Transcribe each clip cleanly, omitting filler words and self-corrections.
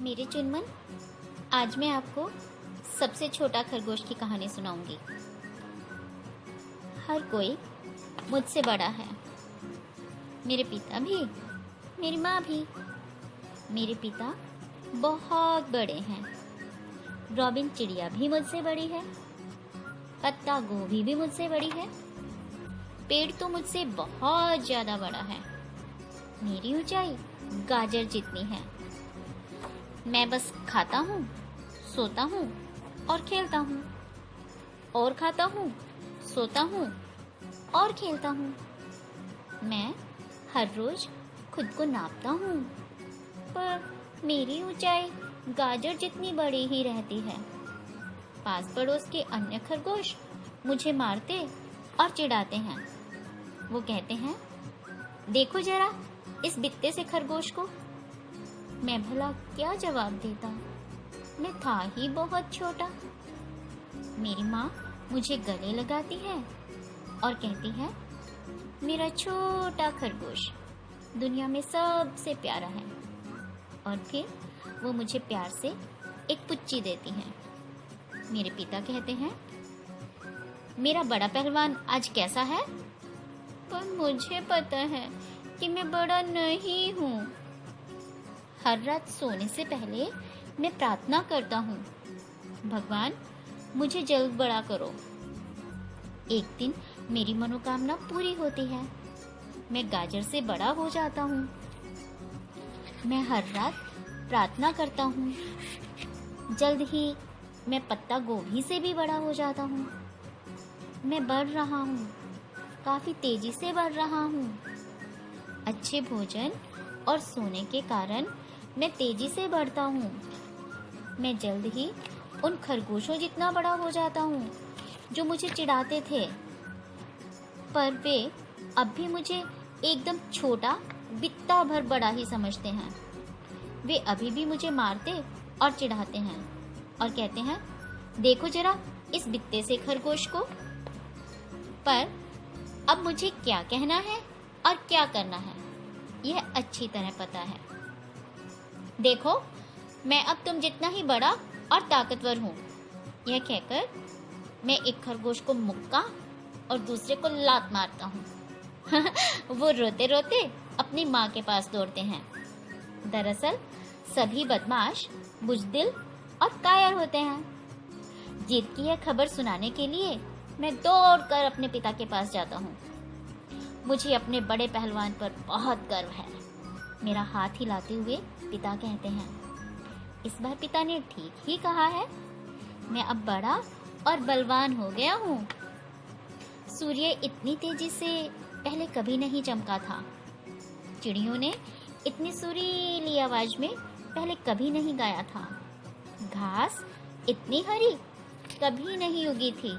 मेरे चुनमन, आज मैं आपको सबसे छोटा खरगोश की कहानी सुनाऊंगी। हर कोई मुझसे बड़ा है, मेरे पिता भी, मेरी माँ भी। मेरे पिता बहुत बड़े हैं। रॉबिन चिड़िया भी मुझसे बड़ी है, पत्ता गोभी भी मुझसे बड़ी है, पेड़ तो मुझसे बहुत ज्यादा बड़ा है। मेरी ऊंचाई गाजर जितनी है। मैं बस खाता हूँ, सोता हूँ और खेलता हूँ, और खाता हूँ, सोता हूँ और खेलता हूँ। मैं हर रोज खुद को नापता हूँ, पर मेरी ऊंचाई गाजर जितनी बड़ी ही रहती है। पास पड़ोस के अन्य खरगोश मुझे मारते और चिढ़ाते हैं। वो कहते हैं, देखो जरा इस बित्ते से खरगोश को। मैं भला क्या जवाब देता, मैं था ही बहुत छोटा। मेरी माँ मुझे गले लगाती है और कहती है, मेरा छोटा खरगोश दुनिया में सबसे प्यारा है। और फिर वो मुझे प्यार से एक पुच्ची देती हैं। मेरे पिता कहते हैं, मेरा बड़ा पहलवान आज कैसा है? पर मुझे पता है कि मैं बड़ा नहीं हूँ। हर रात सोने से पहले मैं प्रार्थना करता हूँ, भगवान मुझे जल्द बड़ा करो। एक दिन मेरी मनोकामना पूरी होती है, मैं गाजर से बड़ा हो जाता हूँ। मैं हर रात प्रार्थना करता हूँ, जल्द ही मैं पत्ता गोभी से भी बड़ा हो जाता हूँ। मैं बढ़ रहा हूँ, काफी तेजी से बढ़ रहा हूँ। अच्छे भोजन और सोने के कारण मैं तेजी से बढ़ता हूँ। मैं जल्द ही उन खरगोशों जितना बड़ा हो जाता हूँ जो मुझे चिढ़ाते थे, पर वे अब भी मुझे एकदम छोटा बित्ता भर बड़ा ही समझते हैं। वे अभी भी मुझे मारते और चिढ़ाते हैं और कहते हैं, देखो जरा इस बित्ते से खरगोश को। पर अब मुझे क्या कहना है और क्या करना है यह अच्छी तरह पता है। देखो मैं अब तुम जितना ही बड़ा और ताकतवर हूँ। यह कहकर मैं एक खरगोश को मुक्का और दूसरे को लात मारता हूँ। वो रोते रोते अपनी माँ के पास दौड़ते हैं। दरअसल सभी बदमाश बुज़दिल और कायर होते हैं। जीत की यह खबर सुनाने के लिए मैं दौड़कर अपने पिता के पास जाता हूँ। मुझे अपने बड़े पहलवान पर बहुत गर्व है। मेरा हाथ हिलाते हुए पिता कहते हैं, इस बार पिता ने ठीक ही कहा है, मैं अब बड़ा और बलवान हो गया हूँ। सूर्य इतनी तेजी से पहले कभी नहीं चमका था। चिड़ियों ने इतनी सुरीली आवाज में पहले कभी नहीं गाया था। घास इतनी हरी कभी नहीं उगी थी।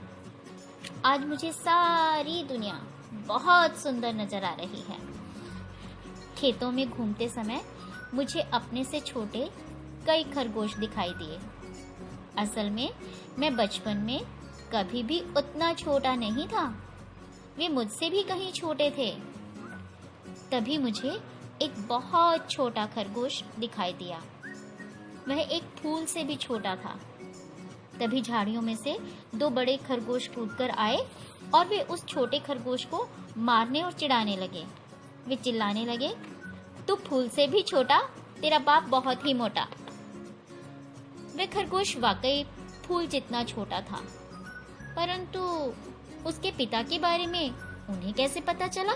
आज मुझे सारी दुनिया बहुत सुंदर नजर आ रही है। खेतों में घूमते समय मुझे अपने से छोटे कई खरगोश दिखाई दिए। असल में मैं बचपन में कभी भी उतना छोटा नहीं था। वे मुझसे भी कहीं छोटे थे। तभी मुझे एक बहुत छोटा खरगोश दिखाई दिया। वह एक फूल से भी छोटा था। तभी झाड़ियों में से दो बड़े खरगोश कूदकर आए और वे उस छोटे खरगोश को मारने और चिढ़ाने लगे। वे चिल्लाने लगे, तू फूल से भी छोटा, तेरा बाप बहुत ही मोटा। वह खरगोश वाकई फूल जितना छोटा था, परंतु उसके पिता के बारे में उन्हें कैसे पता चला?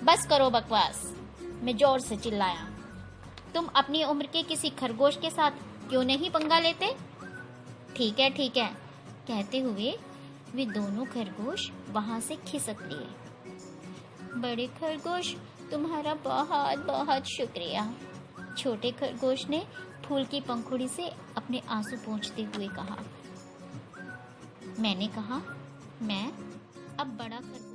बस करो बकवास, मैं जोर से चिल्लाया। तुम अपनी उम्र के किसी खरगोश के साथ क्यों नहीं पंगा लेते? ठीक है कहते हुए वे दोनों खरगोश वहां से खिसक लिए। बड़े खरगोश तुम्हारा बहुत बहुत शुक्रिया, छोटे खरगोश ने फूल की पंखुड़ी से अपने आंसू पोंछते हुए कहा। मैंने कहा, मैं अब बड़ा खरगोश